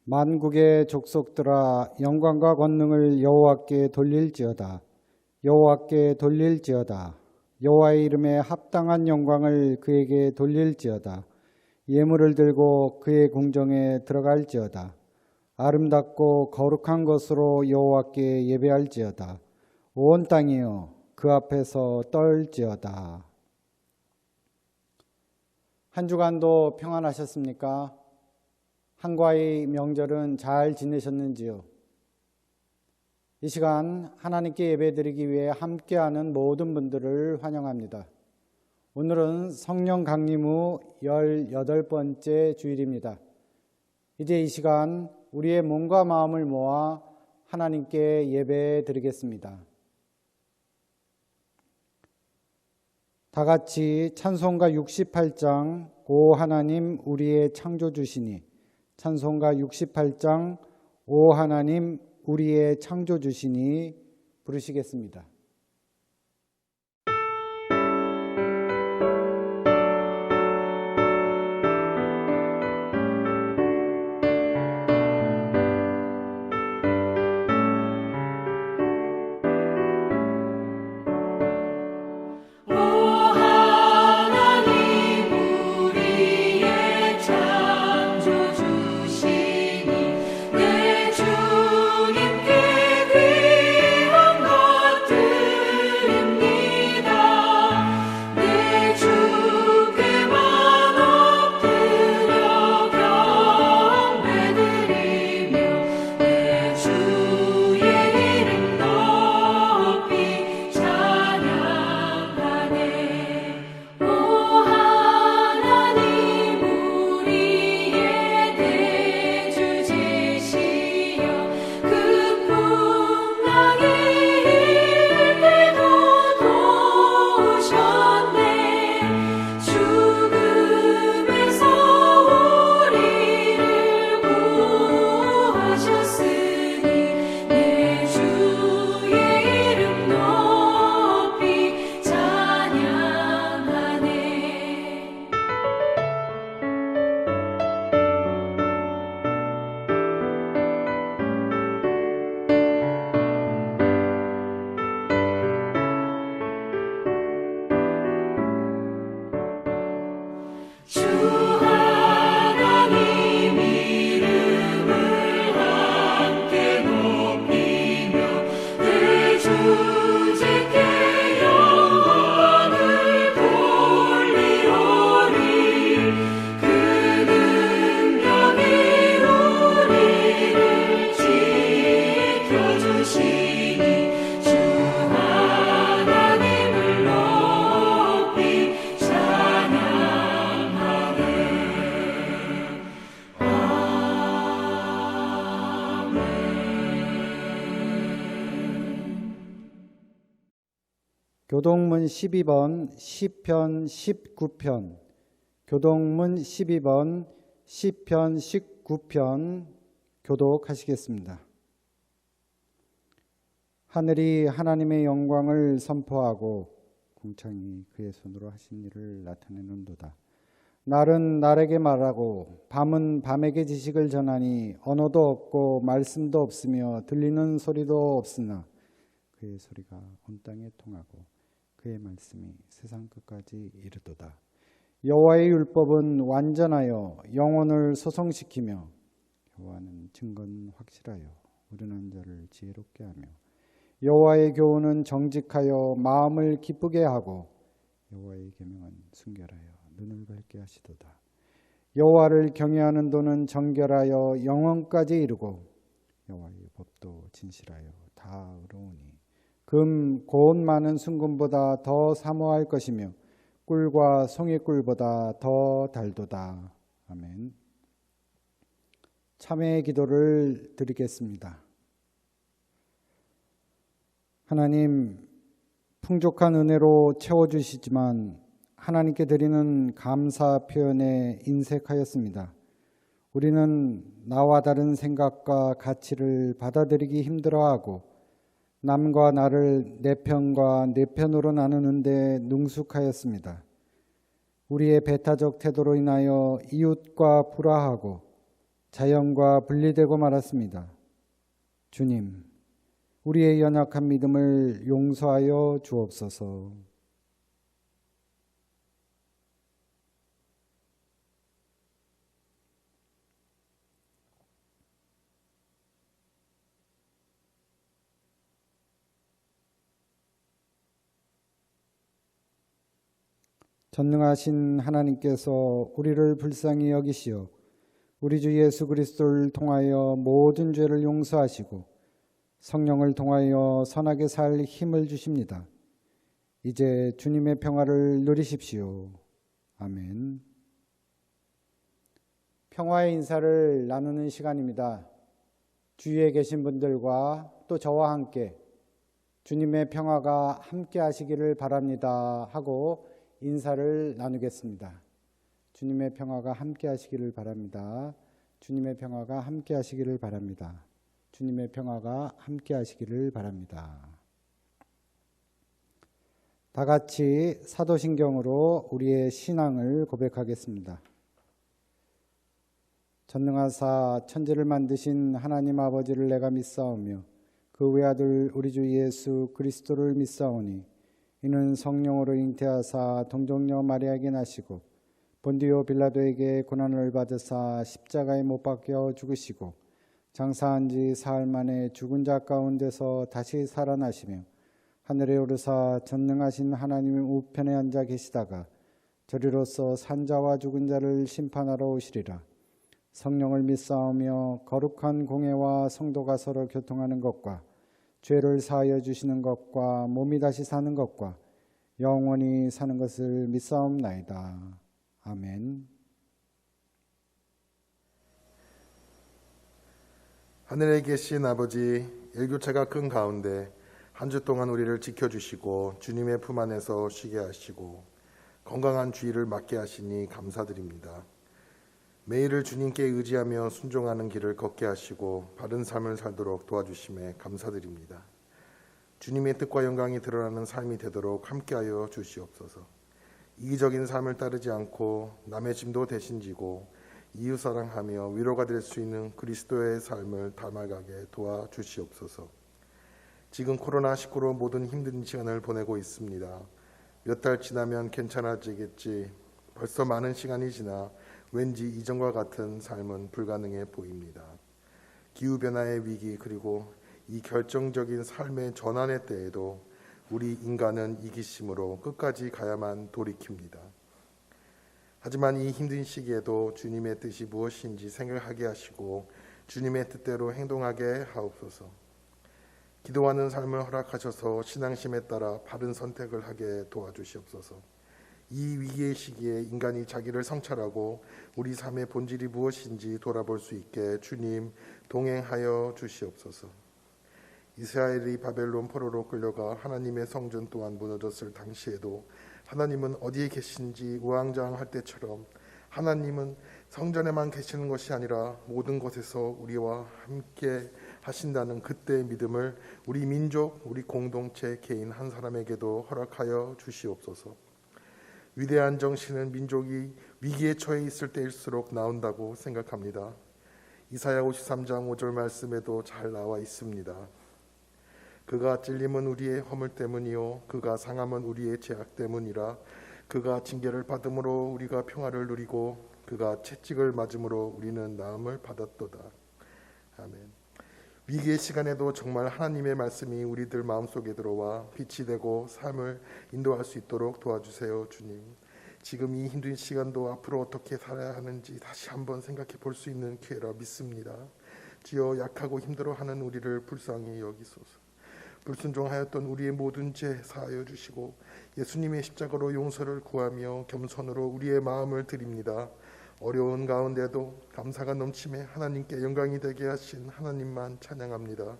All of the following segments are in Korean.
만국의 족속들아 영광과 권능을 여호와께 돌릴지어다. 여호와께 돌릴지어다. 여호와의 이름에 합당한 영광을 그에게 돌릴지어다. 예물을 들고 그의 궁정에 들어갈지어다. 아름답고 거룩한 것으로 여호와께 예배할지어다. 온 땅이여 그 앞에서 떨지어다. 한 주간도 평안하셨습니까? 한가위 명절은 잘 지내셨는지요? 이 시간 하나님께 예배드리기 위해 함께하는 모든 분들을 환영합니다. 오늘은 성령 강림 후 18번째 주일입니다. 이제 이 시간 우리의 몸과 마음을 모아 하나님께 예배드리겠습니다. 다 같이 찬송가 68장 오 하나님 우리의 창조주시니, 찬송가 68장 오 하나님 우리의 창조주시니 부르시겠습니다. 교동문 12번 시편 19편, 교동문 12번 시편 19편 교독하시겠습니다. 하늘이 하나님의 영광을 선포하고 궁창이 그의 손으로 하신 일을 나타내는도다. 날은 날에게 말하고 밤은 밤에게 지식을 전하니 언어도 없고 말씀도 없으며 들리는 소리도 없으나 그의 소리가 온 땅에 통하고 그의 말씀이 세상 끝까지 이르도다. 여호와의 율법은 완전하여 영혼을 소성시키며 여호와는 증거는 확실하여 우둔한 자를 지혜롭게 하며 여호와의 교훈은 정직하여 마음을 기쁘게 하고 여호와의 계명은 순결하여 눈을 밝게 하시도다. 여호와를 경외하는 도는 정결하여 영원까지 이르고 여호와의 법도 진실하여 다 의로우니 금 고운 많은 순금보다 더 사모할 것이며 꿀과 송이꿀보다 더 달도다. 아멘. 참회의 기도를 드리겠습니다. 하나님, 풍족한 은혜로 채워주시지만 하나님께 드리는 감사 표현에 인색하였습니다. 우리는 나와 다른 생각과 가치를 받아들이기 힘들어하고 남과 나를 내 편과 내 편으로 나누는데 능숙하였습니다. 우리의 배타적 태도로 인하여 이웃과 불화하고 자연과 분리되고 말았습니다. 주님, 우리의 연약한 믿음을 용서하여 주옵소서. 전능하신 하나님께서 우리를 불쌍히 여기시어 우리 주 예수 그리스도를 통하여 모든 죄를 용서하시고 성령을 통하여 선하게 살 힘을 주십니다. 이제 주님의 평화를 누리십시오. 아멘. 평화의 인사를 나누는 시간입니다. 주위에 계신 분들과 또 저와 함께 주님의 평화가 함께 하시기를 바랍니다 하고 인사를 나누겠습니다. 주님의 평화가 함께 하시기를 바랍니다. 주님의 평화가 함께 하시기를 바랍니다. 주님의 평화가 함께 하시기를 바랍니다. 다 같이 사도신경으로 우리의 신앙을 고백하겠습니다. 전능하사 천지를 만드신 하나님 아버지를 내가 믿사오며 그 외아들 우리 주 예수 그리스도를 믿사오니 이는 성령으로 잉태하사 동정녀 마리아에게 나시고 본디오 빌라도에게 고난을 받으사 십자가에 못 박혀 죽으시고 장사한 지 사흘 만에 죽은 자 가운데서 다시 살아나시며 하늘에 오르사 전능하신 하나님의 우편에 앉아 계시다가 저리로서 산 자와 죽은 자를 심판하러 오시리라. 성령을 믿사오며 거룩한 공회와 성도가 서로 교통하는 것과 죄를 사하여 주시는 것과 몸이 다시 사는 것과 영원히 사는 것을 믿사옵나이다. 아멘. 하늘에 계신 아버지, 일교차가 큰 가운데 한 주 동안 우리를 지켜주시고 주님의 품 안에서 쉬게 하시고 건강한 주의를 맞게 하시니 감사드립니다. 매일을 주님께 의지하며 순종하는 길을 걷게 하시고 바른 삶을 살도록 도와주심에 감사드립니다. 주님의 뜻과 영광이 드러나는 삶이 되도록 함께하여 주시옵소서. 이기적인 삶을 따르지 않고 남의 짐도 대신 지고 이웃사랑하며 위로가 될 수 있는 그리스도의 삶을 닮아가게 도와주시옵소서. 지금 코로나19로 모든 힘든 시간을 보내고 있습니다. 몇 달 지나면 괜찮아지겠지. 벌써 많은 시간이 지나 왠지 이전과 같은 삶은 불가능해 보입니다. 기후변화의 위기 그리고 이 결정적인 삶의 전환의 때에도 우리 인간은 이기심으로 끝까지 가야만 돌이킵니다. 하지만 이 힘든 시기에도 주님의 뜻이 무엇인지 생각하게 하시고 주님의 뜻대로 행동하게 하옵소서. 기도하는 삶을 허락하셔서 신앙심에 따라 바른 선택을 하게 도와주시옵소서. 이 위기의 시기에 인간이 자기를 성찰하고 우리 삶의 본질이 무엇인지 돌아볼 수 있게 주님 동행하여 주시옵소서. 이스라엘이 바벨론 포로로 끌려가 하나님의 성전 또한 무너졌을 당시에도 하나님은 어디에 계신지 우왕좌왕할 때처럼 하나님은 성전에만 계시는 것이 아니라 모든 곳에서 우리와 함께 하신다는 그때의 믿음을 우리 민족, 우리 공동체 개인 한 사람에게도 허락하여 주시옵소서. 위대한 정신은 민족이 위기에 처해 있을 때일수록 나온다고 생각합니다. 이사야 53장 5절 말씀에도 잘 나와 있습니다. 그가 찔림은 우리의 허물 때문이요 그가 상함은 우리의 죄악 때문이라. 그가 징계를 받음으로 우리가 평화를 누리고 그가 채찍을 맞음으로 우리는 나음을 받았도다. 아멘. 위기의 시간에도 정말 하나님의 말씀이 우리들 마음속에 들어와 빛이 되고 삶을 인도할 수 있도록 도와주세요. 주님, 지금 이 힘든 시간도 앞으로 어떻게 살아야 하는지 다시 한번 생각해 볼 수 있는 기회라 믿습니다. 주여, 약하고 힘들어하는 우리를 불쌍히 여기소서. 불순종하였던 우리의 모든 죄 사하여 주시고 예수님의 십자가로 용서를 구하며 겸손으로 우리의 마음을 드립니다. 어려운 가운데도 감사가 넘치며 하나님께 영광이 되게 하신 하나님만 찬양합니다.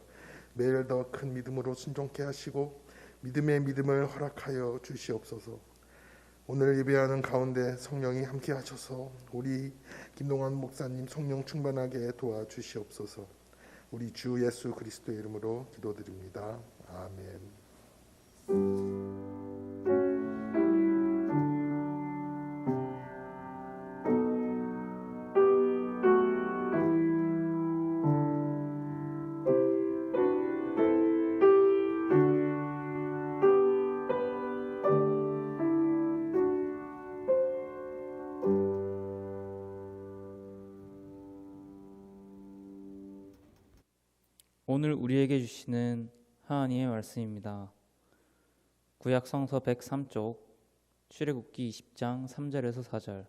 매일 더 큰 믿음으로 순종케 하시고 믿음의 믿음을 허락하여 주시옵소서. 오늘 예배하는 가운데 성령이 함께 하셔서 우리 김동환 목사님 성령 충만하게 도와주시옵소서. 우리 주 예수 그리스도의 이름으로 기도드립니다. 아멘. 오늘 우리에게 주시는 하나님의 말씀입니다. 구약 성서 103쪽 출애굽기 20장 3절에서 4절,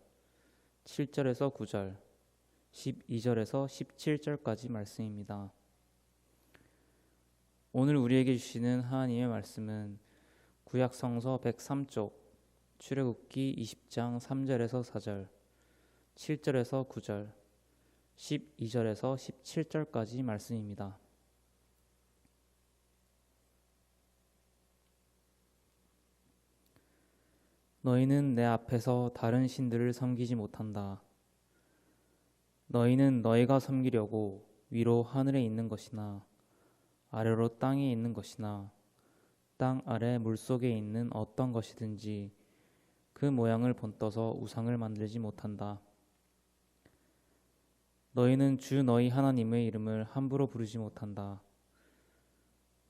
7절에서 9절, 12절에서 17절까지 말씀입니다. 오늘 우리에게 주시는 하나님의 말씀은 구약 성서 103쪽 출애굽기 20장 3절에서 4절, 7절에서 9절, 12절에서 17절까지 말씀입니다. 너희는 내 앞에서 다른 신들을 섬기지 못한다. 너희는 너희가 섬기려고 위로 하늘에 있는 것이나 아래로 땅에 있는 것이나 땅 아래 물속에 있는 어떤 것이든지 그 모양을 본떠서 우상을 만들지 못한다. 너희는 주 너희 하나님의 이름을 함부로 부르지 못한다.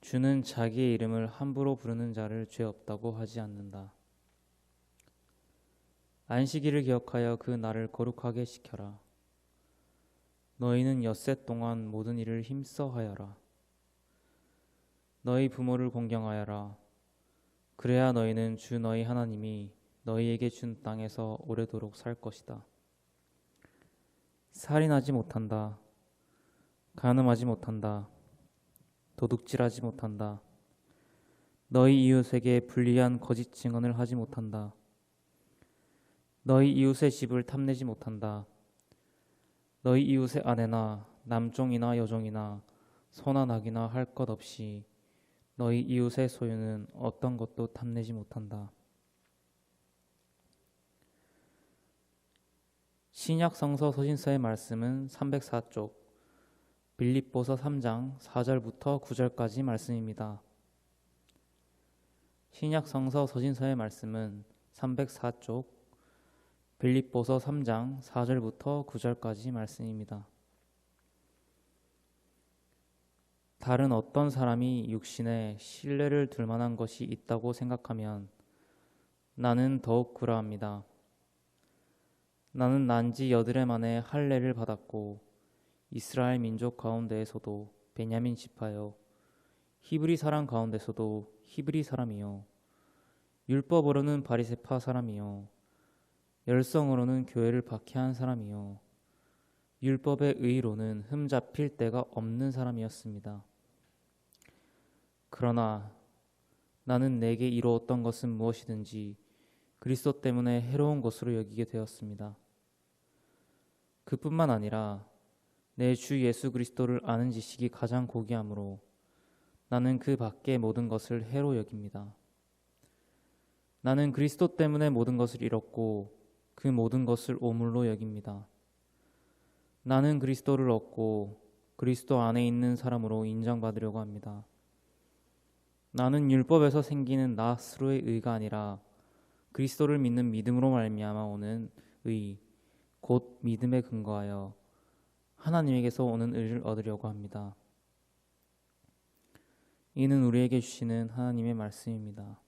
주는 자기의 이름을 함부로 부르는 자를 죄 없다고 하지 않는다. 안식일을 기억하여 그 날을 거룩하게 지켜라. 너희는 엿새 동안 모든 일을 힘써 하여라. 너희 부모를 공경하여라. 그래야 너희는 주 너희 하나님이 너희에게 준 땅에서 오래도록 살 것이다. 살인하지 못한다. 간음하지 못한다. 도둑질하지 못한다. 너희 이웃에게 불리한 거짓 증언을 하지 못한다. 너희 이웃의 집을 탐내지 못한다. 너희 이웃의 아내나 남종이나 여종이나 소나 낙이나 할 것 없이 너희 이웃의 소유는 어떤 것도 탐내지 못한다. 신약 성서 서신서의 말씀은 304쪽 빌립보서 3장 4절부터 9절까지 말씀입니다. 신약 성서 서신서의 말씀은 304쪽 빌립보서 3장 4절부터 9절까지 말씀입니다. 다른 어떤 사람이 육신에 신뢰를 둘 만한 것이 있다고 생각하면 나는 더욱 그러합니다. 나는 난지 여드레 만에 할례를 받았고 이스라엘 민족 가운데에서도 베냐민 지파요 히브리 사람 가운데서도 히브리 사람이요 율법으로는 바리새파 사람이요 열성으로는 교회를 박해한 사람이요 율법의 의로는 흠잡힐 데가 없는 사람이었습니다. 그러나 나는 내게 이루었던 것은 무엇이든지 그리스도 때문에 해로운 것으로 여기게 되었습니다. 그뿐만 아니라 내 주 예수 그리스도를 아는 지식이 가장 고귀하므로 나는 그 밖의 모든 것을 해로 여깁니다. 나는 그리스도 때문에 모든 것을 잃었고 그 모든 것을 오물로 여깁니다. 나는 그리스도를 얻고 그리스도 안에 있는 사람으로 인정받으려고 합니다. 나는 율법에서 생기는 나 스스로의 의가 아니라 그리스도를 믿는 믿음으로 말미암아 오는 의, 곧 믿음에 근거하여 하나님에게서 오는 의를 얻으려고 합니다. 이는 우리에게 주시는 하나님의 말씀입니다.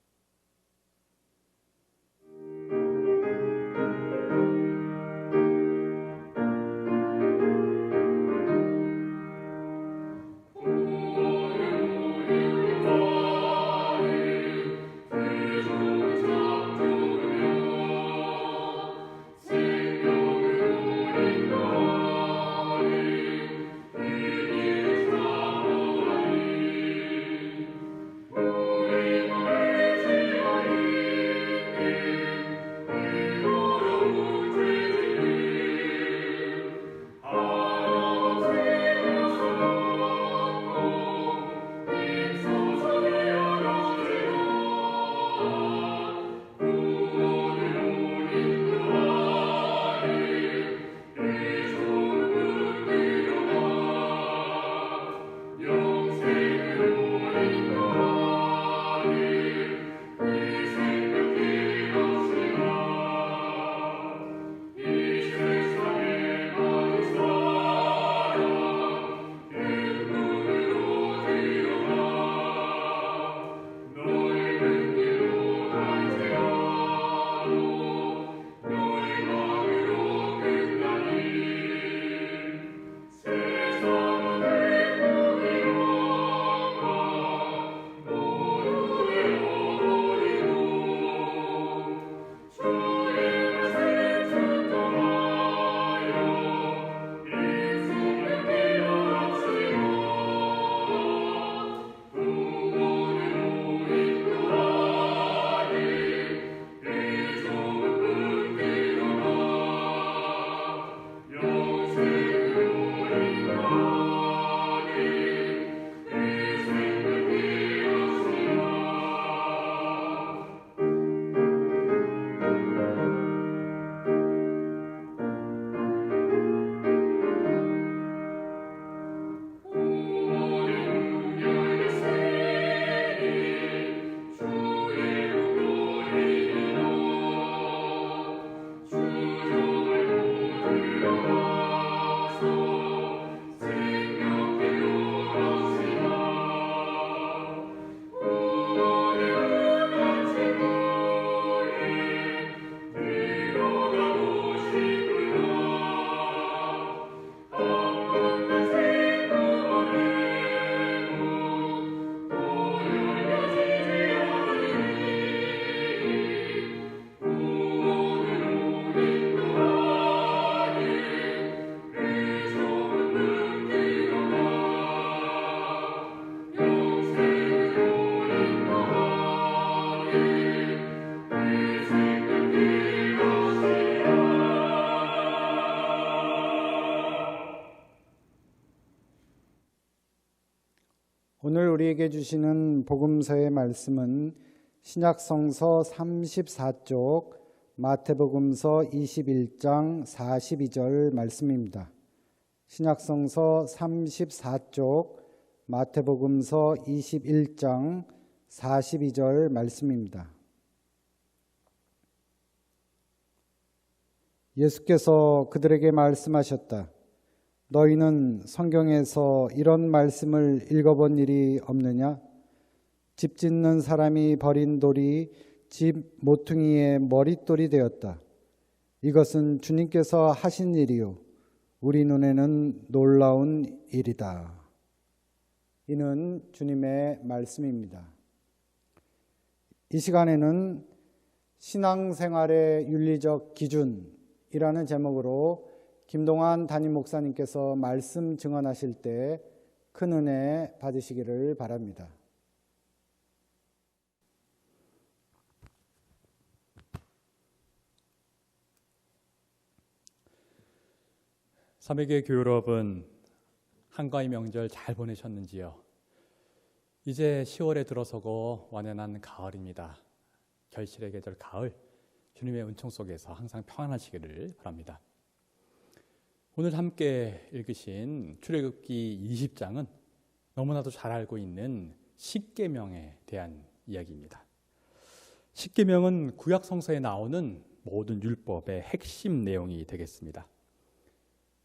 오늘 우리에게 주시는 복음서의 말씀은 신약성서 34쪽 마태복음서 21장 42절 말씀입니다. 신약성서 34쪽 마태복음서 21장 42절 말씀입니다. 예수께서 그들에게 말씀하셨다. 너희는 성경에서 이런 말씀을 읽어본 일이 없느냐? 집 짓는 사람이 버린 돌이 집 모퉁이의 머릿돌이 되었다. 이것은 주님께서 하신 일이요 우리 눈에는 놀라운 일이다. 이는 주님의 말씀입니다. 이 시간에는 신앙생활의 윤리적 기준이라는 제목으로 김동환 담임 목사님께서 말씀 증언하실 때 큰 은혜 받으시기를 바랍니다. 삼위교회 교회 여러분, 한가위 명절 잘 보내셨는지요? 이제 10월에 들어서고 완연한 가을입니다. 결실의 계절 가을, 주님의 은총 속에서 항상 평안하시기를 바랍니다. 오늘 함께 읽으신 출애굽기 20장은 너무나도 잘 알고 있는 십계명에 대한 이야기입니다. 십계명은 구약 성서에 나오는 모든 율법의 핵심 내용이 되겠습니다.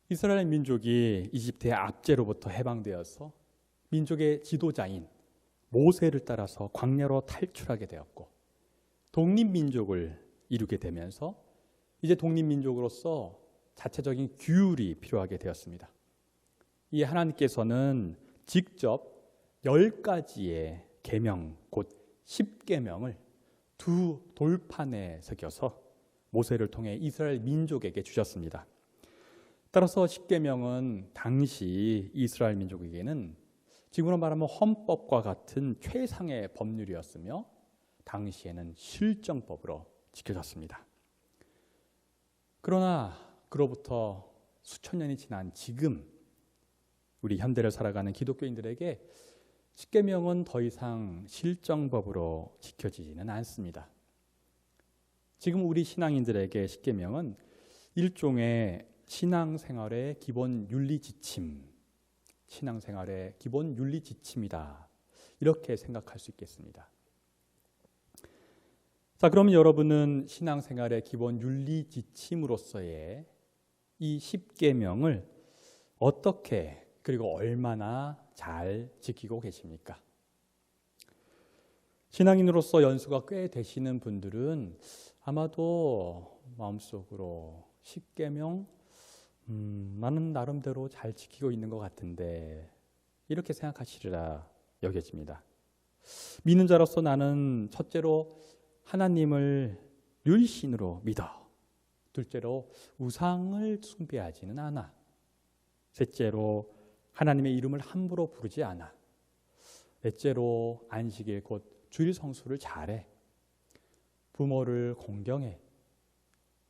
이스라엘 민족이 이집트의 압제로부터 해방되어서 민족의 지도자인 모세를 따라서 광야로 탈출하게 되었고 독립민족을 이루게 되면서 이제 독립민족으로서 자체적인 규율이 필요하게 되었습니다. 이 하나님께서는 직접 10가지의 계명, 곧 10계명을 두 돌판에 새겨서 모세를 통해 이스라엘 민족에게 주셨습니다. 따라서 십계명은 당시 이스라엘 민족에게는 지금으로 말하면 헌법과 같은 최상의 법률이었으며 당시에는 실정법으로 지켜졌습니다. 그러나 그로부터 수천 년이 지난 지금 우리 현대를 살아가는 기독교인들에게 십계명은 더 이상 실정법으로 지켜지지는 않습니다. 지금 우리 신앙인들에게 십계명은 일종의 신앙생활의 기본 윤리 지침, 신앙생활의 기본 윤리 지침이다. 이렇게 생각할 수 있겠습니다. 자, 그러면 여러분은 신앙생활의 기본 윤리 지침으로서의 이 십계명을 어떻게 그리고 얼마나 잘 지키고 계십니까? 신앙인으로서 연수가 꽤 되시는 분들은 아마도 마음속으로 십계명 나는 나름대로 잘 지키고 있는 것 같은데 이렇게 생각하시리라 여겨집니다. 믿는 자로서 나는 첫째로 하나님을 율신으로 믿어. 둘째로 우상을 숭배하지는 않아. 셋째로 하나님의 이름을 함부로 부르지 않아. 넷째로 안식일 곧 주일 성수를 잘해. 부모를 공경해.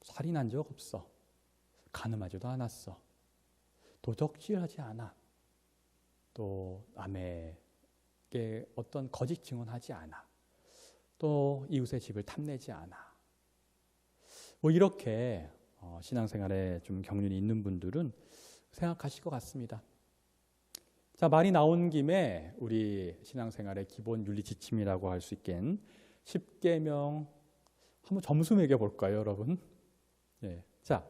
살인한 적 없어. 간음하지도 않았어. 도적질하지 않아. 또 남에게 어떤 거짓 증언하지 않아. 또 이웃의 집을 탐내지 않아. 뭐 이렇게 신앙생활에 좀 경륜이 있는 분들은 생각하실 것 같습니다. 자, 말이 나온 김에 우리 신앙생활의 기본 윤리 지침이라고 할 수 있겠는 십계명 한번 점수 매겨볼까요, 여러분? 예. 자,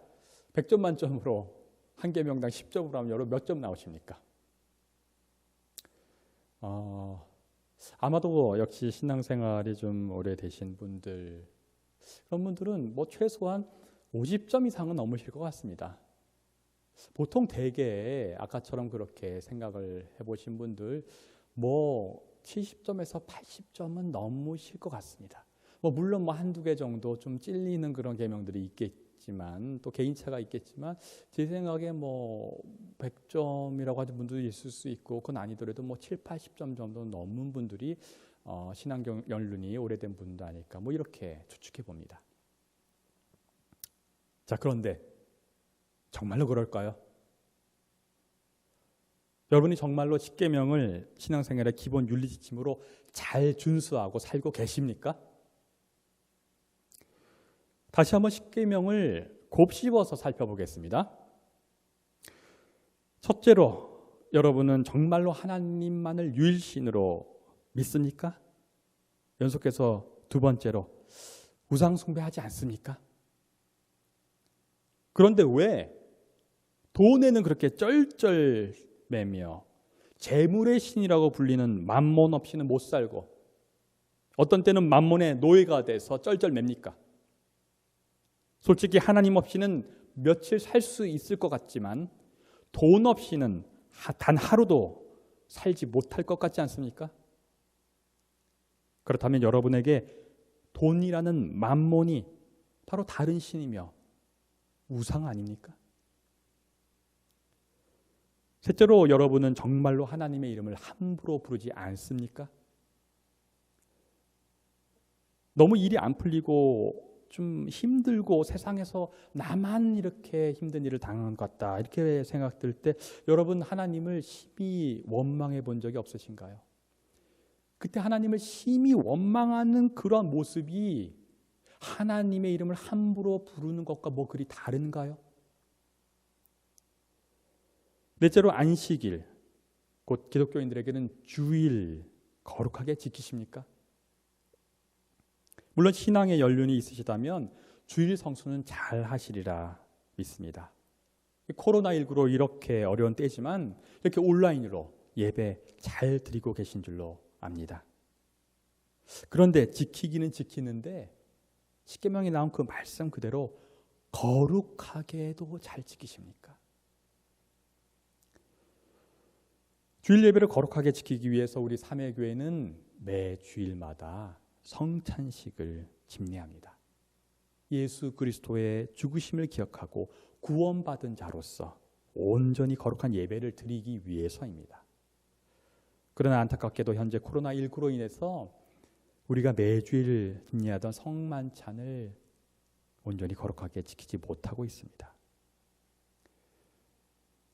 100점 만점으로 한 계명당 10점으로 하면 여러분 몇 점 나오십니까? 아마도 역시 신앙생활이 좀 오래되신 분들, 그런 분들은 뭐 최소한 50점 이상은 넘으실 것 같습니다. 보통 대개 아까처럼 그렇게 생각을 해보신 분들 뭐 70점에서 80점은 넘으실 것 같습니다. 뭐 물론 뭐 한두 개 정도 좀 찔리는 그런 계명들이 있겠지만 또 개인차가 있겠지만 제 생각에 뭐 100점이라고 하는 분들도 있을 수 있고 그건 아니더라도 뭐 7, 80점 정도 넘는 분들이 신앙 연륜이 오래된 분도 아닐까 뭐 이렇게 추측해 봅니다. 자, 그런데 정말로 그럴까요? 여러분이 정말로 십계명을 신앙생활의 기본 윤리 지침으로 잘 준수하고 살고 계십니까? 다시 한번 십계명을 곱씹어서 살펴보겠습니다. 첫째로, 여러분은 정말로 하나님만을 유일신으로 믿습니까? 연속해서 두 번째로, 우상 숭배하지 않습니까? 그런데 왜 돈에는 그렇게 쩔쩔매며 재물의 신이라고 불리는 맘몬 없이는 못 살고 어떤 때는 맘몬의 노예가 돼서 쩔쩔맵니까? 솔직히 하나님 없이는 며칠 살 수 있을 것 같지만 돈 없이는 단 하루도 살지 못할 것 같지 않습니까? 그렇다면 여러분에게 돈이라는 맘몬이 바로 다른 신이며 우상 아닙니까? 셋째로, 여러분은 정말로 하나님의 이름을 함부로 부르지 않습니까? 너무 일이 안 풀리고 좀 힘들고 세상에서 나만 이렇게 힘든 일을 당한 것 같다 이렇게 생각될 때 여러분 하나님을 심히 원망해 본 적이 없으신가요? 그때 하나님을 심히 원망하는 그런 모습이 하나님의 이름을 함부로 부르는 것과 뭐 그리 다른가요? 넷째로, 안식일, 곧 기독교인들에게는 주일 거룩하게 지키십니까? 물론 신앙의 연륜이 있으시다면 주일 성수는 잘 하시리라 믿습니다. 코로나19로 이렇게 어려운 때지만 이렇게 온라인으로 예배 잘 드리고 계신 줄로 압니다. 그런데 지키기는 지키는데 십계명에 나온 그 말씀 그대로 거룩하게도 잘 지키십니까? 주일 예배를 거룩하게 지키기 위해서 우리 삼회교회는 매 주일마다 성찬식을 집례합니다. 예수 그리스도의 죽으심을 기억하고 구원받은 자로서 온전히 거룩한 예배를 드리기 위해서입니다. 그러나 안타깝게도 현재 코로나19로 인해서 우리가 매주일 집례하던 성만찬을 온전히 거룩하게 지키지 못하고 있습니다.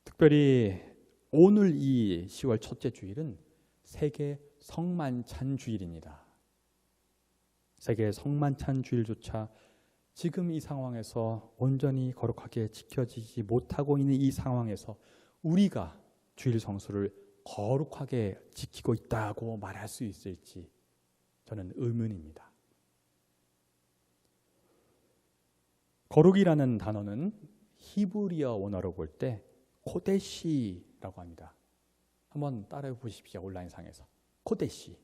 특별히 오늘 이 10월 첫째 주일은 세계 성만찬 주일입니다. 세계 성만찬 주일조차 지금 이 상황에서 온전히 거룩하게 지켜지지 못하고 있는 이 상황에서 우리가 주일 성수를 거룩하게 지키고 있다고 말할 수 있을지 저는 의문입니다. 거룩이라는 단어는 히브리어 원어로 볼 때 코데시라고 합니다. 한번 따라해 보십시오. 온라인상에서. 코데시.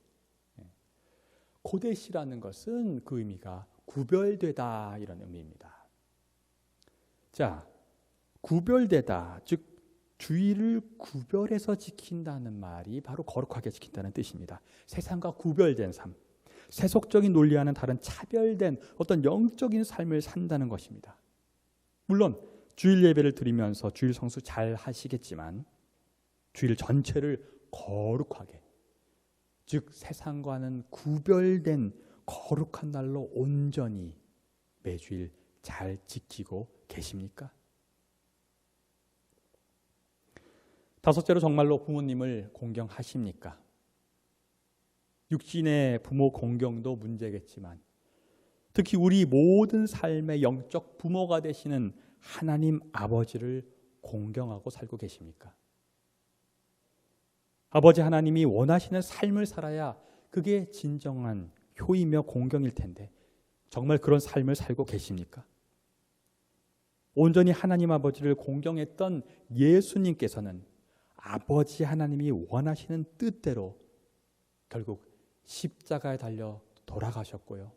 코데시라는 것은 그 의미가 구별되다 이런 의미입니다. 자, 구별되다, 즉 주일을 구별해서 지킨다는 말이 바로 거룩하게 지킨다는 뜻입니다. 세상과 구별된 삶, 세속적인 논리와는 다른 차별된 어떤 영적인 삶을 산다는 것입니다. 물론 주일 예배를 드리면서 주일 성수 잘 하시겠지만 주일 전체를 거룩하게, 즉 세상과는 구별된 거룩한 날로 온전히 매주일 잘 지키고 계십니까? 다섯째로, 정말로 부모님을 공경하십니까? 육신의 부모 공경도 문제겠지만 특히 우리 모든 삶의 영적 부모가 되시는 하나님 아버지를 공경하고 살고 계십니까? 아버지 하나님이 원하시는 삶을 살아야 그게 진정한 효이며 공경일 텐데 정말 그런 삶을 살고 계십니까? 온전히 하나님 아버지를 공경했던 예수님께서는 아버지 하나님이 원하시는 뜻대로 결국 십자가에 달려 돌아가셨고요.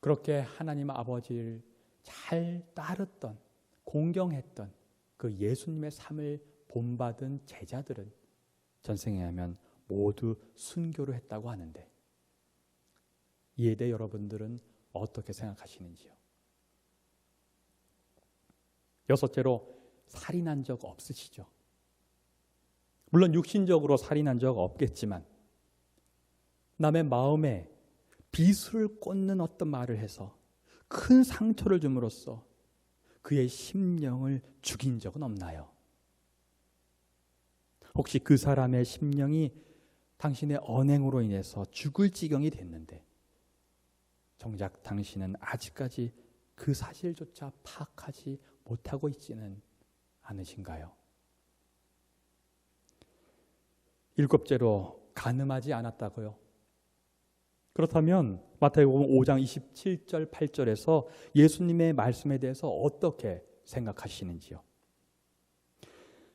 그렇게 하나님 아버지를 잘 따랐던, 공경했던 그 예수님의 삶을 본받은 제자들은 전생에 하면 모두 순교를 했다고 하는데 이에 대해 여러분들은 어떻게 생각하시는지요? 여섯째로, 살인한 적 없으시죠? 물론 육신적으로 살인한 적 없겠지만 남의 마음에 비수를 꽂는 어떤 말을 해서 큰 상처를 줌으로써 그의 심령을 죽인 적은 없나요? 혹시 그 사람의 심령이 당신의 언행으로 인해서 죽을 지경이 됐는데 정작 당신은 아직까지 그 사실조차 파악하지 못하고 있지는 않으신가요? 일곱째로 간음하지 않았다고요. 그렇다면 마태복음 5장 27절 8절에서 예수님의 말씀에 대해서 어떻게 생각하시는지요?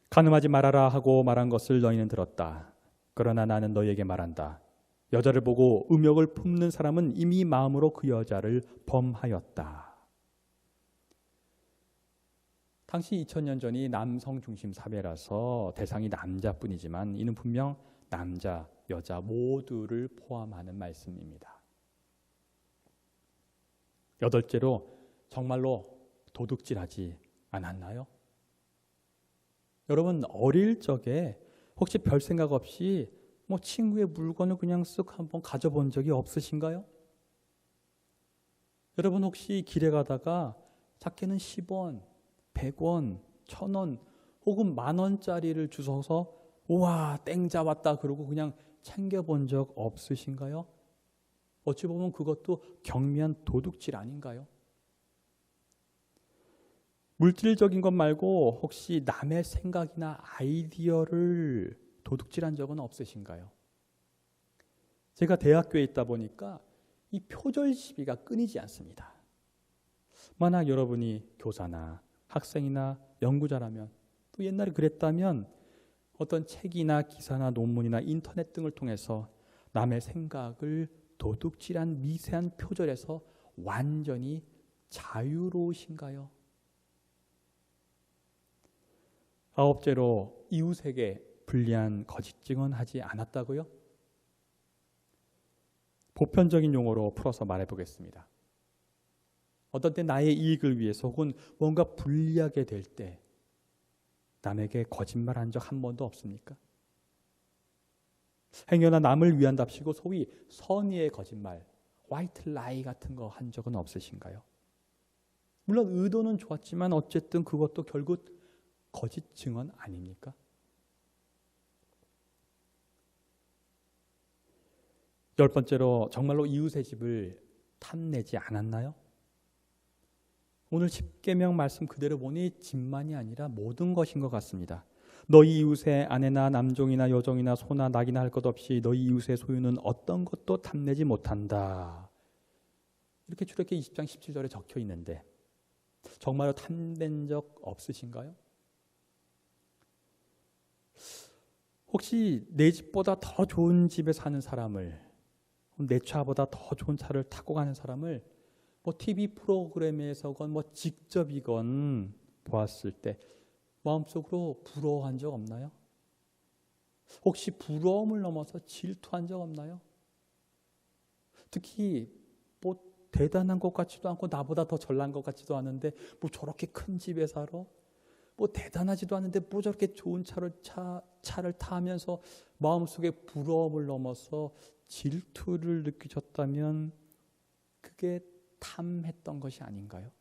간음하지 말아라 하고 말한 것을 너희는 들었다. 그러나 나는 너희에게 말한다. 여자를 보고 음욕을 품는 사람은 이미 마음으로 그 여자를 범하였다. 당시 2000년 전이 남성 중심 사회라서 대상이 남자뿐이지만 이는 분명 남자, 여자 모두를 포함하는 말씀입니다. 여덟째로 정말로 도둑질하지 않았나요? 여러분 어릴 적에 혹시 별 생각 없이 친구의 물건을 그냥 쓱 한번 가져본 적이 없으신가요? 여러분 혹시 길에 가다가 작게는 10원, 100원, 1000원 혹은 10,000원짜리를 주워서 우와 땡 잡았다 그러고 그냥 챙겨본 적 없으신가요? 어찌 보면 그것도 경미한 도둑질 아닌가요? 물질적인 것 말고 혹시 남의 생각이나 아이디어를 도둑질한 적은 없으신가요? 제가 대학교에 있다 보니까 이 표절 시비가 끊이지 않습니다. 만약 여러분이 교사나 학생이나 연구자라면 또 옛날에 그랬다면 어떤 책이나 기사나 논문이나 인터넷 등을 통해서 남의 생각을 도둑질한 미세한 표절에서 완전히 자유로우신가요? 아홉째로 이웃에게 불리한 거짓 증언하지 않았다고요? 보편적인 용어로 풀어서 말해보겠습니다. 어떤 때 나의 이익을 위해서 혹은 뭔가 불리하게 될 때 남에게 거짓말한 적 한 번도 없습니까? 행여나 남을 위한답시고 소위 선의의 거짓말, 화이트 라이 같은 거 한 적은 없으신가요? 물론 의도는 좋았지만 어쨌든 그것도 결국 거짓 증언 아닙니까? 열 번째로 정말로 이웃의 집을 탐내지 않았나요? 오늘 십계명 말씀 그대로 보니 집만이 아니라 모든 것인 것 같습니다. 너희 이웃의 아내나 남종이나 여종이나 소나 낙이나 할 것 없이 너희 이웃의 소유는 어떤 것도 탐내지 못한다. 이렇게 출애굽기 20장 17절에 적혀 있는데 정말로 탐낸 적 없으신가요? 혹시 내 집보다 더 좋은 집에 사는 사람을, 내 차보다 더 좋은 차를 타고 가는 사람을 TV 프로그램에서건 직접이건 보았을 때 마음속으로 부러워한 적 없나요? 혹시 부러움을 넘어서 질투한 적 없나요? 특히 대단한 것 같지도 않고 나보다 더 잘난 것 같지도 않은데 저렇게 큰 집에 살아? 대단하지도 않은데 저렇게 좋은 차를 타면서 마음속에 부러움을 넘어서 질투를 느끼셨다면 그게 탐했던 것이 아닌가요?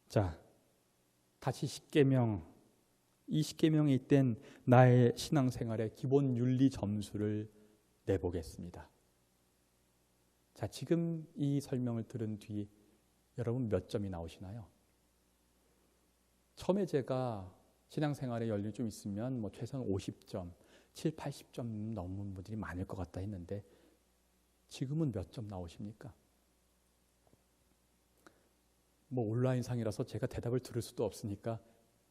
자, 다시 십계명, 이 십계명에 있던 나의 신앙생활의 기본 윤리 점수를 내보겠습니다. 자, 지금 이 설명을 들은 뒤 여러분 몇 점이 나오시나요? 처음에 제가 신앙생활에 연륜이 좀 있으면 최소한 50점, 7, 80점 넘는 분들이 많을 것 같다 했는데 지금은 몇 점 나오십니까? 온라인상이라서 제가 대답을 들을 수도 없으니까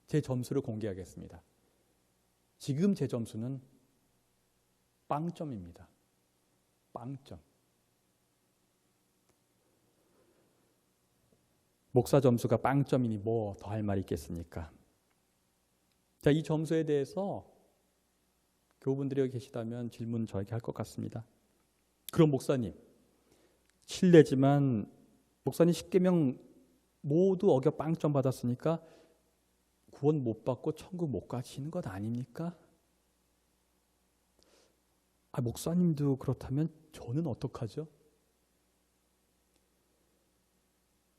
제 점수를 공개하겠습니다. 지금 제 점수는 빵점입니다. 빵점. 목사 점수가 빵점이니 더 할 말이 있겠습니까? 자, 이 점수에 대해서 교우분들이 여기 계시다면 질문 저에게 할 것 같습니다. 그럼 목사님, 실례지만 목사님 십계명 모두 어겨 빵점 받았으니까 구원 못 받고 천국 못 가시는 것 아닙니까? 목사님도 그렇다면 저는 어떡하죠?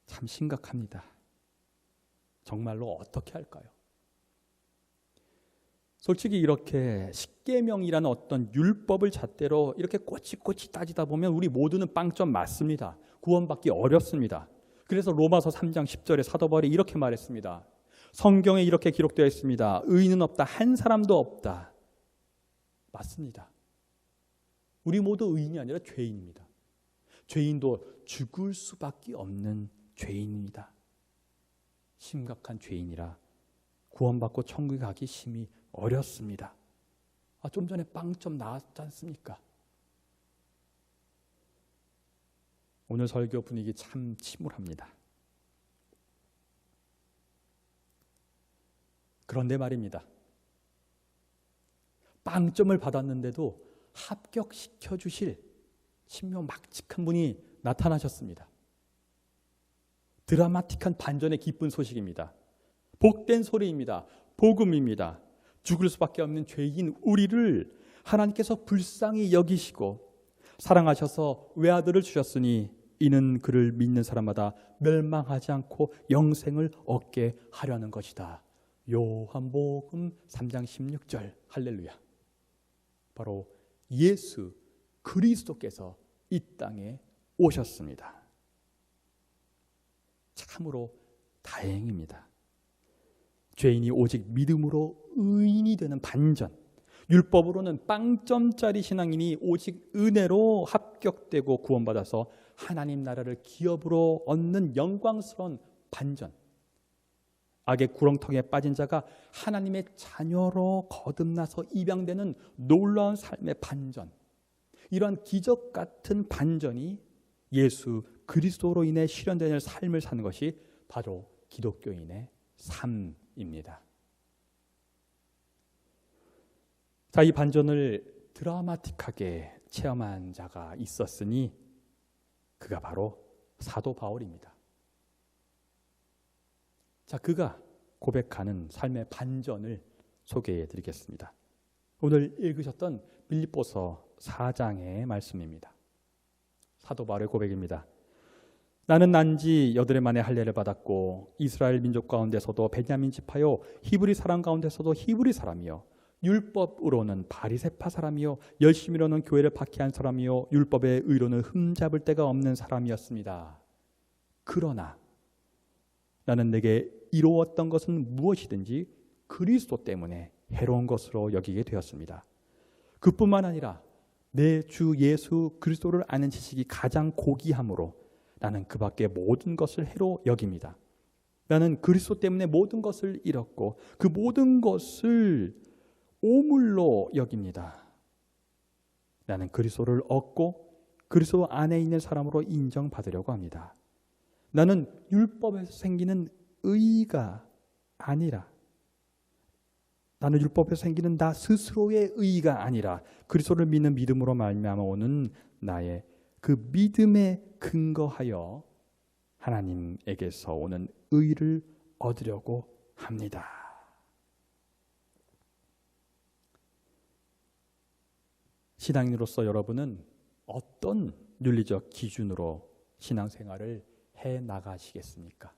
참 심각합니다. 정말로 어떻게 할까요? 솔직히 이렇게 십계명이라는 어떤 율법을 잣대로 이렇게 꼬치꼬치 따지다 보면 우리 모두는 빵점 맞습니다. 구원받기 어렵습니다. 그래서 로마서 3장 10절에 사도 바울이 이렇게 말했습니다. 성경에 이렇게 기록되어 있습니다. 의인은 없다. 한 사람도 없다. 맞습니다. 우리 모두 의인이 아니라 죄인입니다. 죄인도 죽을 수밖에 없는 죄인입니다. 심각한 죄인이라 구원받고 천국에 가기 심히 어렵습니다. 좀 전에 빵점 나왔지 않습니까? 오늘 설교 분위기 참 침울합니다. 그런데 말입니다. 빵점을 받았는데도 합격시켜 주실 신묘막측한 분이 나타나셨습니다. 드라마틱한 반전의 기쁜 소식입니다. 복된 소리입니다. 복음입니다. 죽을 수밖에 없는 죄인 우리를 하나님께서 불쌍히 여기시고 사랑하셔서 외아들을 주셨으니 이는 그를 믿는 사람마다 멸망하지 않고 영생을 얻게 하려는 것이다. 요한복음 3장 16절. 할렐루야. 바로 예수 그리스도께서 이 땅에 오셨습니다. 참으로 다행입니다. 죄인이 오직 믿음으로 의인이 되는 반전, 율법으로는 빵점짜리 신앙인이 오직 은혜로 합격되고 구원받아서 하나님 나라를 기업으로 얻는 영광스러운 반전, 악의 구렁텅이에 빠진 자가 하나님의 자녀로 거듭나서 입양되는 놀라운 삶의 반전, 이러한 기적 같은 반전이 예수 그리스도로 인해 실현되는 삶을 사는 것이 바로 기독교인의 삶입니다. 자, 이 반전을 드라마틱하게 체험한 자가 있었으니 그가 바로 사도 바울입니다. 자, 그가 고백하는 삶의 반전을 소개해 드리겠습니다. 오늘 읽으셨던 빌립보서 4장의 말씀입니다. 사도 바울의 고백입니다. 나는 난지 8해 만에 할례를 받았고 이스라엘 민족 가운데서도 베냐민 지파요 히브리 사람 가운데서도 히브리 사람이요 율법으로는 바리새파 사람이요 열심히로는 교회를 박해한 사람이요 율법의 의로는 흠잡을 데가 없는 사람이었습니다. 그러나 나는 내게 이루었던 것은 무엇이든지 그리스도 때문에 해로운 것으로 여기게 되었습니다. 그뿐만 아니라 내 주 예수 그리스도를 아는 지식이 가장 고귀함으로 나는 그 밖의 모든 것을 해로 여깁니다. 나는 그리스도 때문에 모든 것을 잃었고 그 모든 것을 오물로 여깁니다. 나는 그리스도를 얻고 그리스도 안에 있는 사람으로 인정받으려고 합니다. 나는 율법에서 생기는 의가 아니라 나는 율법에서 생기는 나 스스로의 의가 아니라 그리스도를 믿는 믿음으로 말미암아 오는 나의 그 믿음에 근거하여 하나님에게서 오는 의를 얻으려고 합니다. 신앙인으로서 여러분은 어떤 윤리적 기준으로 신앙생활을 해 나가시겠습니까?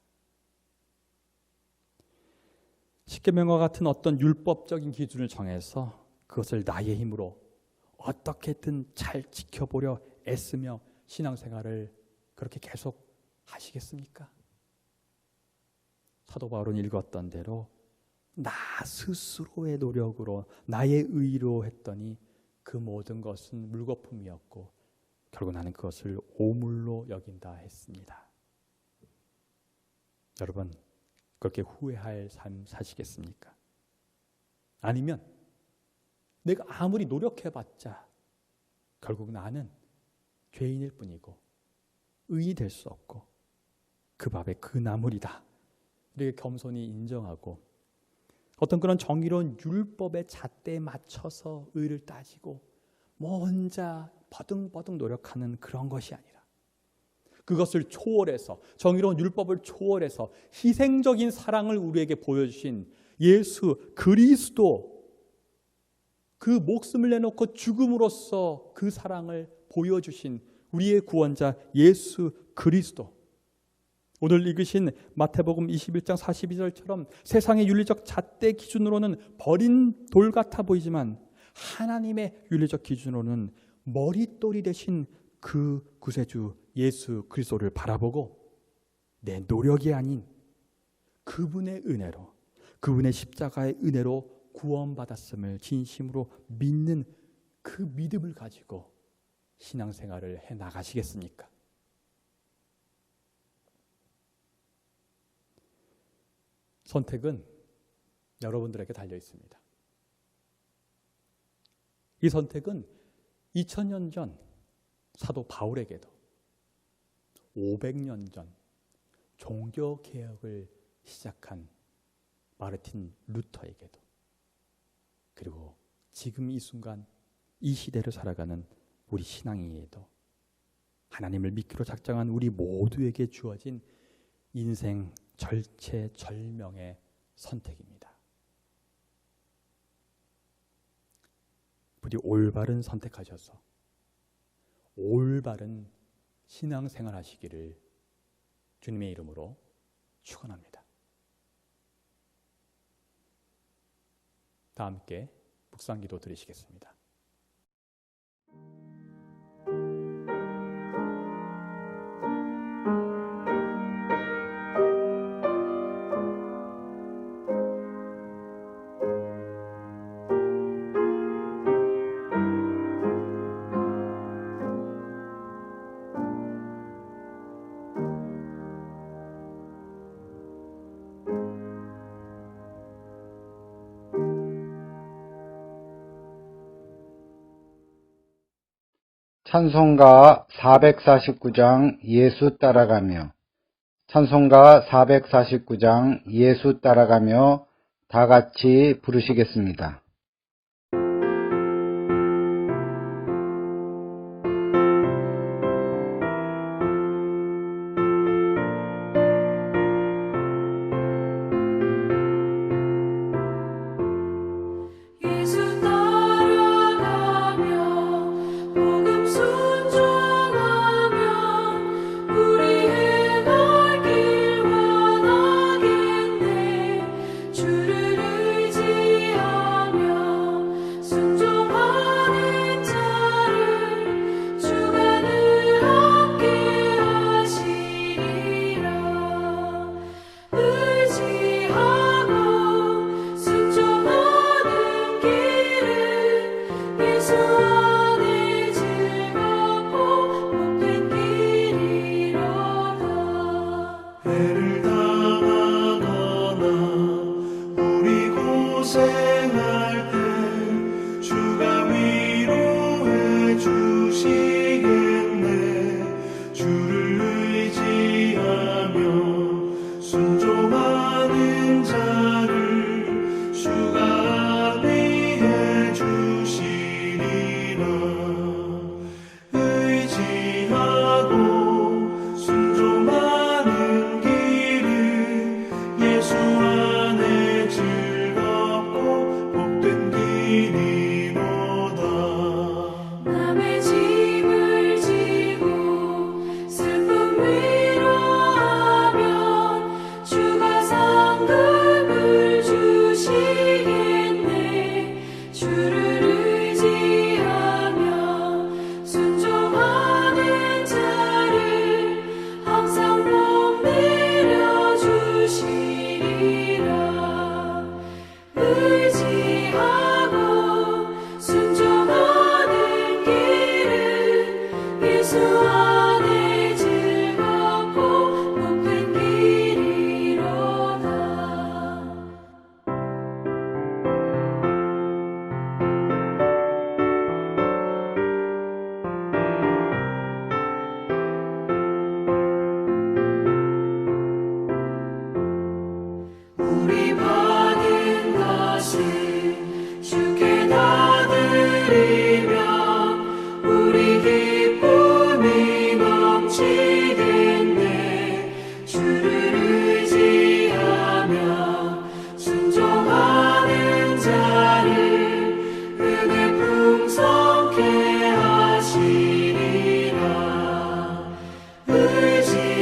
십계명과 같은 어떤 율법적인 기준을 정해서 그것을 나의 힘으로 어떻게든 잘 지켜보려 애쓰며 신앙생활을 그렇게 계속 하시겠습니까? 사도 바울은 읽었던 대로 나 스스로의 노력으로 나의 의로 했더니 그 모든 것은 물거품이었고 결국 나는 그것을 오물로 여긴다 했습니다. 여러분 그렇게 후회할 삶 사시겠습니까? 아니면 내가 아무리 노력해봤자 결국 나는 죄인일 뿐이고 의인이 될 수 없고 그 밥에 그 나물이다 이렇게 겸손히 인정하고 어떤 그런 정의로운 율법의 잣대에 맞춰서 의를 따지고 혼자 버둥버둥 노력하는 그런 것이 아니라 그것을 초월해서 정의로운 율법을 초월해서 희생적인 사랑을 우리에게 보여주신 예수 그리스도 그 목숨을 내놓고 죽음으로써 그 사랑을 보여주신 우리의 구원자 예수 그리스도 오늘 읽으신 마태복음 21장 42절처럼 세상의 윤리적 잣대 기준으로는 버린 돌 같아 보이지만 하나님의 윤리적 기준으로는 머릿돌이 되신 그 구세주 예수 그리스도를 바라보고 내 노력이 아닌 그분의 은혜로, 그분의 십자가의 은혜로 구원받았음을 진심으로 믿는 그 믿음을 가지고 신앙생활을 해 나가시겠습니까? 선택은 여러분들에게 달려 있습니다. 이 선택은 2000년 전 사도 바울에게도 500년 전 종교개혁을 시작한 마르틴 루터에게도 그리고 지금 이 순간 이 시대를 살아가는 우리 신앙인에게도 하나님을 믿기로 작정한 우리 모두에게 주어진 인생 절체절명의 선택입니다. 부디 올바른 선택하셔서 올바른 신앙생활 하시기를 주님의 이름으로 축원합니다. 다 함께 묵상기도 드리시겠습니다. 찬송가 449장 예수 따라가며 찬송가 449장 예수 따라가며 다 같이 부르시겠습니다.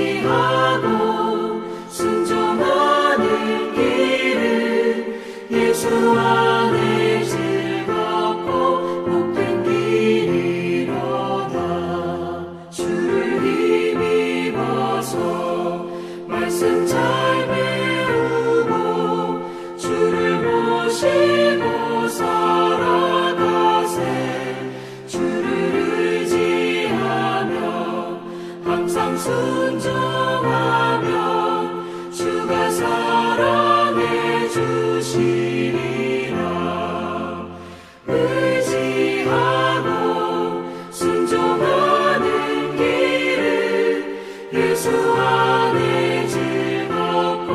의지하고 안에 즐겁고 복된 길이로다. 주를 힘입어서 말씀 잘 배우고 주를 모시고 살아가세. 주를 의지하며 항상 순종하며 주가 사랑해 주시리라. 의지하고 순종하는 길은 예수 안에 즐겁고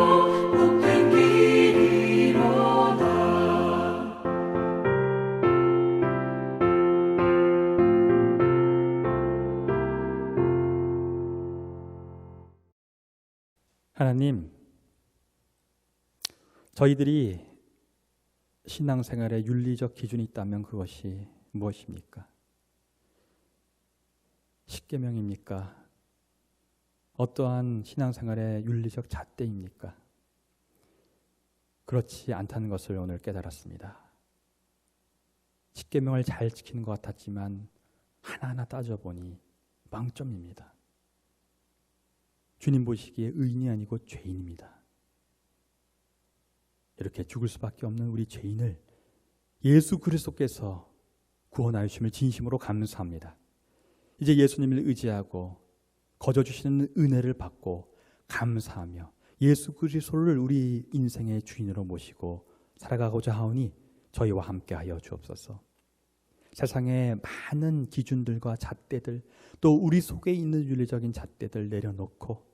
복된 길이로다. 하나님, 저희들이 신앙생활에 윤리적 기준이 있다면 그것이 무엇입니까? 십계명입니까? 어떠한 신앙생활의 윤리적 잣대입니까? 그렇지 않다는 것을 오늘 깨달았습니다. 십계명을 잘 지키는 것 같았지만 하나하나 따져보니 망점입니다. 주님 보시기에 의인이 아니고 죄인입니다. 이렇게 죽을 수밖에 없는 우리 죄인을 예수 그리스도께서 구원하여 주심을 진심으로 감사합니다. 이제 예수님을 의지하고 거저 주시는 은혜를 받고 감사하며 예수 그리스도를 우리 인생의 주인으로 모시고 살아가고자 하오니 저희와 함께하여 주옵소서. 세상의 많은 기준들과 잣대들, 또 우리 속에 있는 윤리적인 잣대들 내려놓고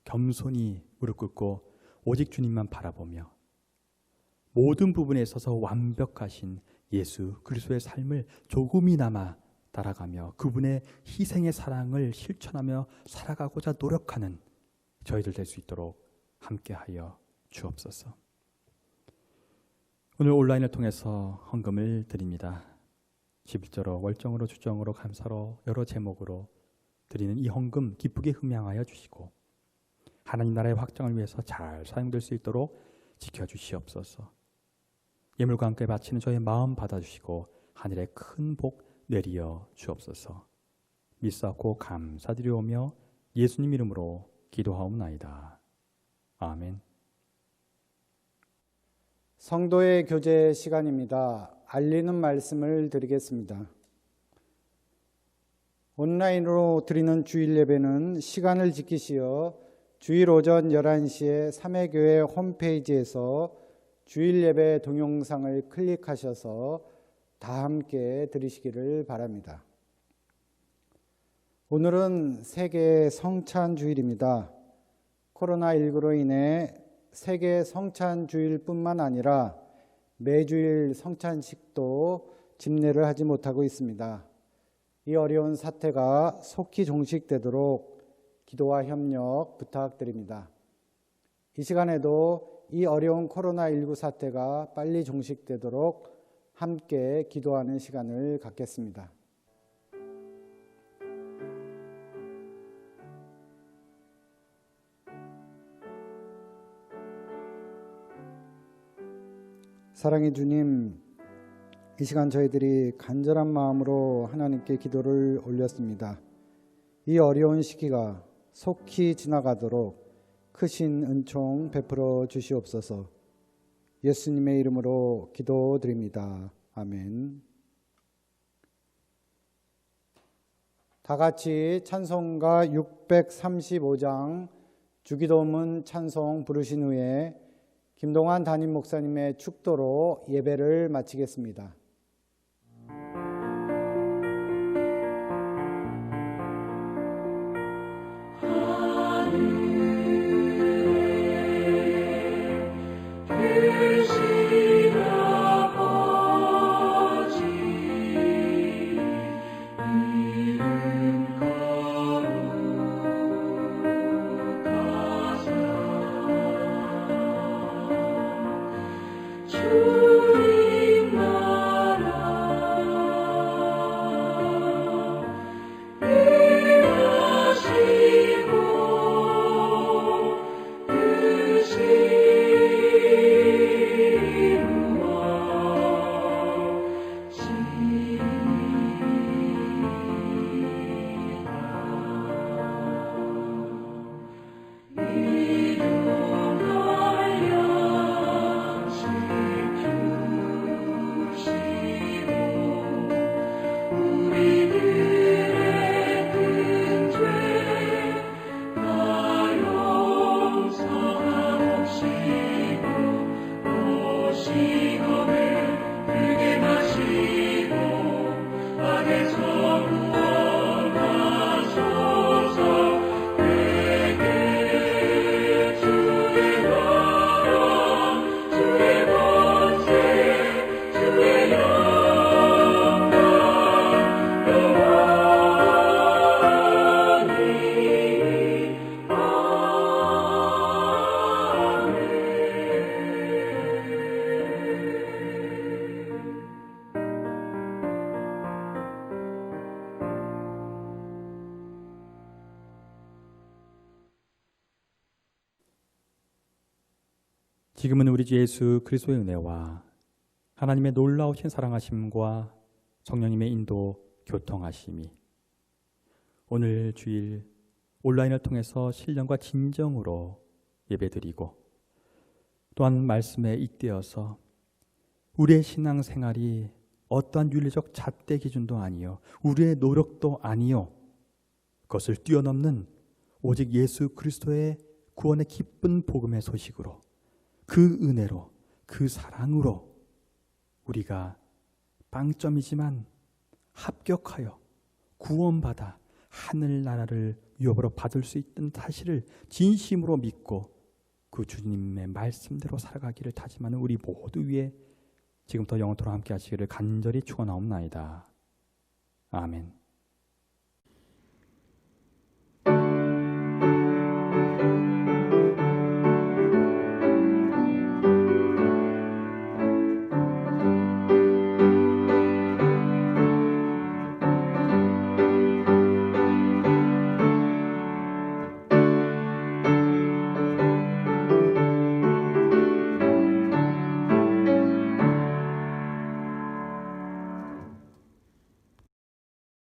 겸손히 무릎 꿇고 오직 주님만 바라보며 모든 부분에 있어서 완벽하신 예수 그리스도의 삶을 조금이나마 따라가며 그분의 희생의 사랑을 실천하며 살아가고자 노력하는 저희들 될 수 있도록 함께하여 주옵소서. 오늘 온라인을 통해서 헌금을 드립니다. 11조로, 월정으로, 주정으로, 감사로 여러 제목으로 드리는 이 헌금 기쁘게 흠양하여 주시고 하나님 나라의 확장을 위해서 잘 사용될 수 있도록 지켜주시옵소서. 예물과 함께 바치는 저의 마음 받아주시고 하늘에 큰 복 내리어 주옵소서. 믿사옵고 감사드리오며 예수님 이름으로 기도하옵나이다. 아멘. 성도의 교제 시간입니다. 알리는 말씀을 드리겠습니다. 온라인으로 드리는 주일 예배는 시간을 지키시어 주일 오전 11시에 삼회교회 홈페이지에서 주일 예배 동영상을 클릭하셔서 다 함께 들으시기를 바랍니다. 오늘은 세계 성찬 주일입니다. 코로나19로 인해 세계 성찬 주일뿐만 아니라 매주일 성찬식도 집례를 하지 못하고 있습니다. 이 어려운 사태가 속히 종식되도록 기도와 협력 부탁드립니다. 이 시간에도 이 어려운 코로나19 사태가 빨리 종식되도록 함께 기도하는 시간을 갖겠습니다. 사랑의 주님, 이 시간 저희들이 간절한 마음으로 하나님께 기도를 올렸습니다. 이 어려운 시기가 속히 지나가도록 크신 은총 베풀어 주시옵소서. 예수님의 이름으로 기도드립니다. 아멘. 다 같이 찬송가 635장 주기도문 찬송 부르신 후에 김동환 담임 목사님의 축도로 예배를 마치겠습니다. 주님 지금은 우리 주 예수 그리스도의 은혜와 하나님의 놀라우신 사랑하심과 성령님의 인도 교통하심이 오늘 주일 온라인을 통해서 신령과 진정으로 예배드리고 또한 말씀에 잇대어서 우리의 신앙생활이 어떠한 윤리적 잣대 기준도 아니요 우리의 노력도 아니요 그것을 뛰어넘는 오직 예수 그리스도의 구원의 기쁜 복음의 소식으로 그 은혜로 그 사랑으로 우리가 빵점이지만 합격하여 구원받아 하늘나라를 유업으로 받을 수 있던 사실을 진심으로 믿고 그 주님의 말씀대로 살아가기를 다짐하는 우리 모두 위에 지금부터 영원토록 함께 하시기를 간절히 축원하옵나이다. 아멘.